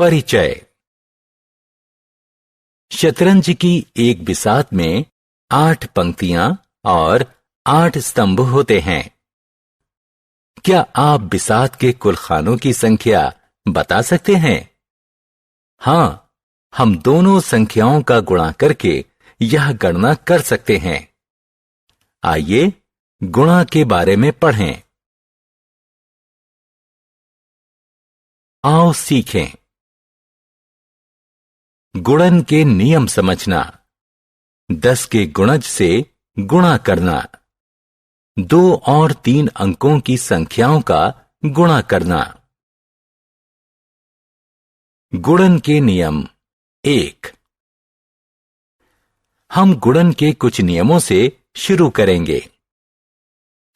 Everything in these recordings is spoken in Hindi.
परिचय। शतरंज की एक बिसात में 8 पंक्तियां और 8 स्तंभ होते हैं। क्या आप बिसात के कुल खानों की संख्या बता सकते हैं? हां, हम दोनों संख्याओं का गुणा करके यह गणना कर सकते हैं। आइए गुणा के बारे में पढ़ें। आओ सीखें। गुणन के नियम समझना। 10 के गुणज से गुणा करना। 2 और 3 अंकों की संख्याओं का गुणा करना। गुणन के नियम 1। हम गुणन के कुछ नियमों से शुरू करेंगे।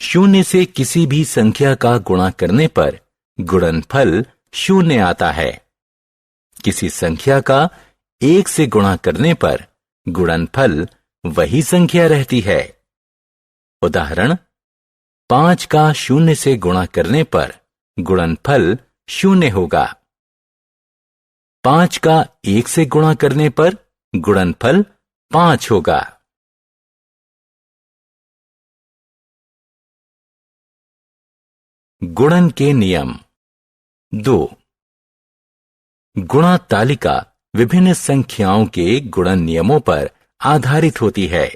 0 से किसी भी संख्या का गुणा करने पर गुणनफल 0 आता है। किसी संख्या का 1 से गुणा करने पर गुणनफल वही संख्या रहती है। उदाहरण, 5 का 0 से गुणा करने पर गुणनफल 0 होगा। 5 का 1 से गुणा करने पर गुणनफल 5 होगा। गुणन के नियम 2। गुणा तालिका विभिन्न संख्याओं के गुणन नियमों पर आधारित होती है।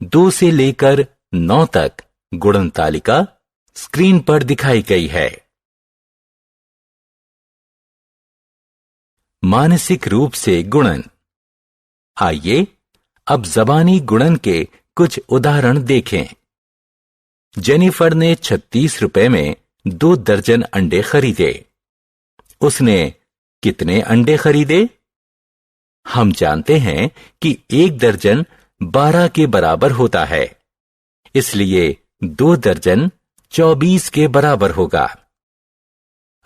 2 से लेकर 9 तक गुणन तालिका स्क्रीन पर दिखाई गई है। मानसिक रूप से गुणन। आइए अब जबानी गुणन के कुछ उदाहरण देखें। जेनिफर ने 36 रुपए में 2 दर्जन अंडे खरीदे। उसने कितने अंडे खरीदे? हम जानते हैं कि 1 दर्जन 12 के बराबर होता है, इसलिए 2 दर्जन 24 के बराबर होगा।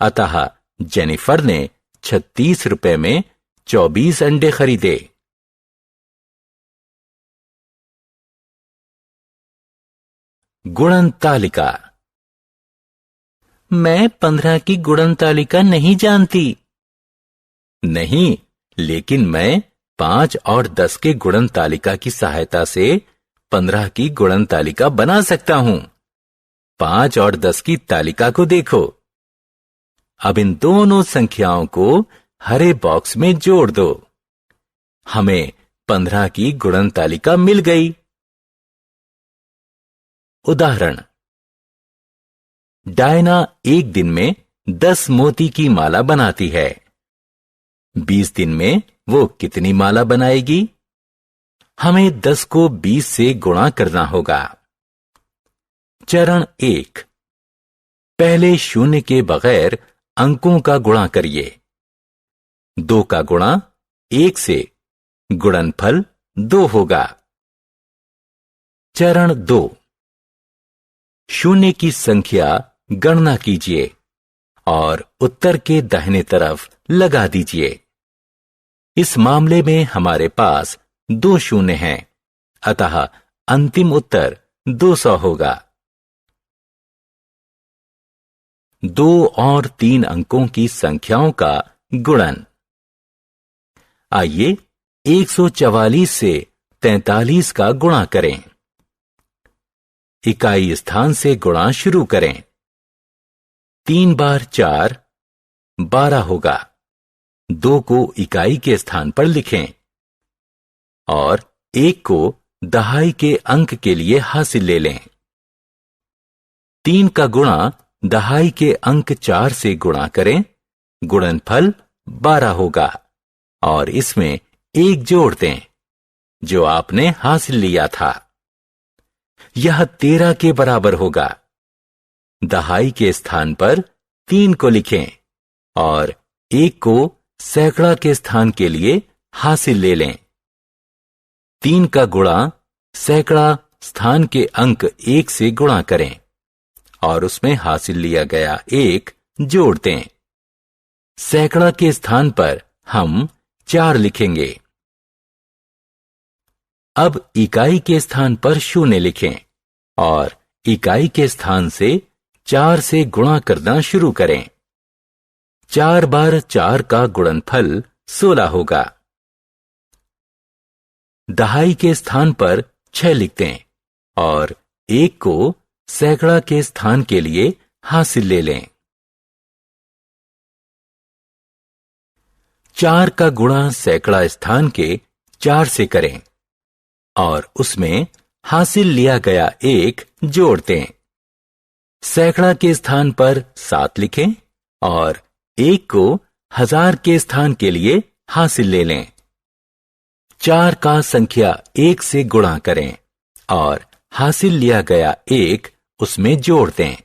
अतः जेनिफर ने 36 रुपए में 24 अंडे खरीदे। गुणन तालिका। मैं 15 की गुणन तालिका नहीं जानती। नहीं, लेकिन मैं 5 और 10 के गुणन तालिका की सहायता से 15 की गुणन तालिका बना सकता हूं। 5 और 10 की तालिका को देखो। अब इन दोनों संख्याओं को हरे बॉक्स में जोड़ दो। हमें 15 की गुणन तालिका मिल गई। उदाहरण, डायना एक दिन में 10 मोती की माला बनाती है। 20 दिन में वो कितनी माला बनाएगी? हमें 10 को 20 से गुणा करना होगा। चरण 1। पहले 0 के बगैर अंकों का गुणा करिए। 2 का गुणा 1 से, गुणनफल 2 होगा। चरण 2। 0 की संख्या गणना कीजिए और उत्तर के दाहिने तरफ लगा दीजिए। इस मामले में हमारे पास 2 0 हैं, अतः अंतिम उत्तर 200 होगा। 2 और 3 अंकों की संख्याओं का गुणन। आइए 144 से 43 का गुणा करें। इकाई स्थान से गुणा शुरू करें। 3 बार 4 12 होगा। 2 को इकाई के स्थान पर लिखें और 1 को दहाई के अंक के लिए हासिल ले लें। 3 का गुणा दहाई के अंक 4 से गुणा करें। गुणनफल 12 होगा और इसमें 1 जोड़ दें जो आपने हासिल लिया था। यह 13 के बराबर होगा। दहाई के स्थान पर 3 को लिखें और 1 को सैकड़ा के स्थान के लिए हासिल ले लें। 3 का गुणा सैकड़ा स्थान के अंक 1 से गुणा करें और उसमें हासिल लिया गया 1 जोड़ दें। सैकड़ा के स्थान पर हम 4 लिखेंगे। अब इकाई के स्थान पर 0 लिखें और इकाई के स्थान से 4 से गुणा करना शुरू करें। 4 बार 4 का गुणनफल 16 होगा। दहाई के स्थान पर 6 लिख दें और 1 को सैकड़ा के स्थान के लिए हासिल ले लें। 4 का गुणा सैकड़ा स्थान के 4 से करें और उसमें हासिल लिया गया 1 जोड़ दें। सैकड़ा के स्थान पर 7 लिखें और 1 को 1000 के स्थान के लिए हासिल ले लें। 4 का संख्या 1 से गुणा करें और हासिल लिया गया 1 उसमें जोड़ दें।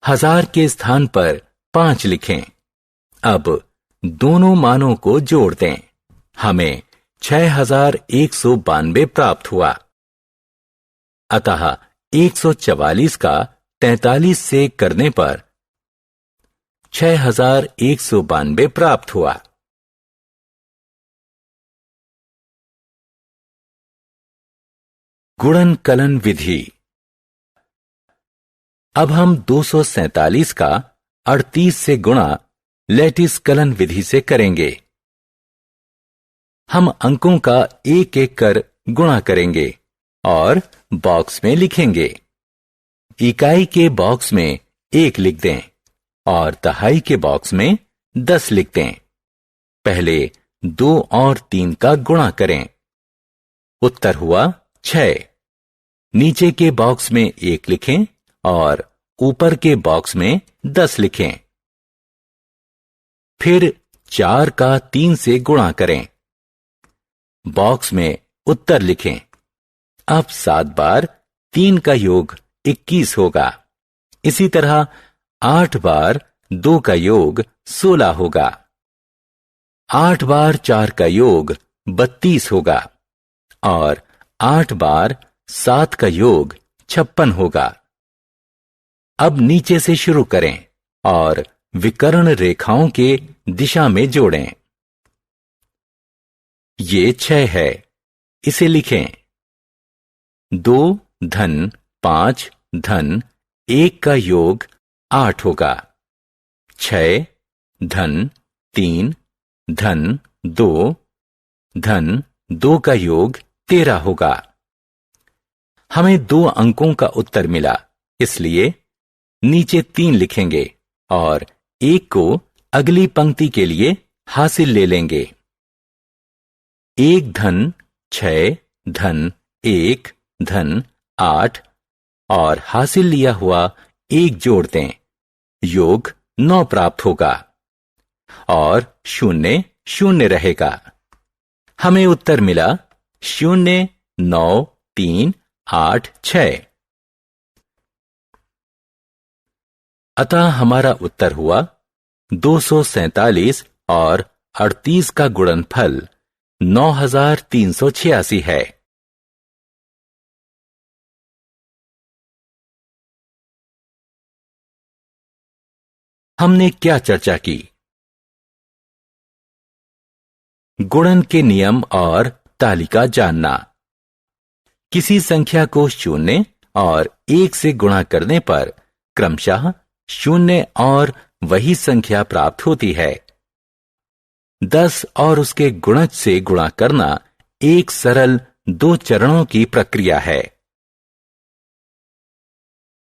1000 के स्थान पर 5 लिखें। अब दोनों मानों को जोड़ दें। हमें 6192 प्राप्त हुआ। अतः 144 का 43 से करने पर 6192 प्राप्त हुआ। गुणन कलन विधि। अब हम 247 का 38 से गुणा लैटिस कलन विधि से करेंगे। हम अंकों का एक एक कर गुणा करेंगे और बॉक्स में लिखेंगे। इकाई के बॉक्स में 1 लिख दें और दहाई के बॉक्स में 10 लिख दें। पहले 2 और 3 का गुणा करें। उत्तर हुआ 6। नीचे के बॉक्स में 1 लिखें और ऊपर के बॉक्स में 10 लिखें। फिर 4 का 3 से गुणा करें। बॉक्स में उत्तर लिखें। अब 7 बार 3 का योग 21 होगा। इसी तरह 8 बार 2 का योग 16 होगा। 8 बार 4 का योग 32 होगा और 8 बार 7 का योग 56 होगा। अब नीचे से शुरू करें और विकर्ण रेखाओं के दिशा में जोड़ें। ये 6 है, इसे लिखें। 2 धन 5 धन 1 का योग 8 होगा। 6 धन 3 धन 2 धन 2 का योग 13 होगा। हमें 2 अंकों का उत्तर मिला, इसलिए नीचे 3 लिखेंगे और 1 को अगली पंक्ति के लिए हासिल ले लेंगे। 1 धन 6 धन 1 धन 8 और हासिल लिया हुआ 1 जोड़ दें। योग 9 प्राप्त होगा और 0 0 रहेगा। हमें उत्तर मिला 0 9 3 8 6। अतः हमारा उत्तर हुआ 247 और 38 का गुणनफल 9386 है। हमने क्या चर्चा की? गुणन के नियम और तालिका जानना। किसी संख्या को 0 और 1 से गुणा करने पर क्रमशः 0 और वही संख्या प्राप्त होती है। 10 और उसके गुणज से गुणा करना एक सरल 2 चरणों की प्रक्रिया है।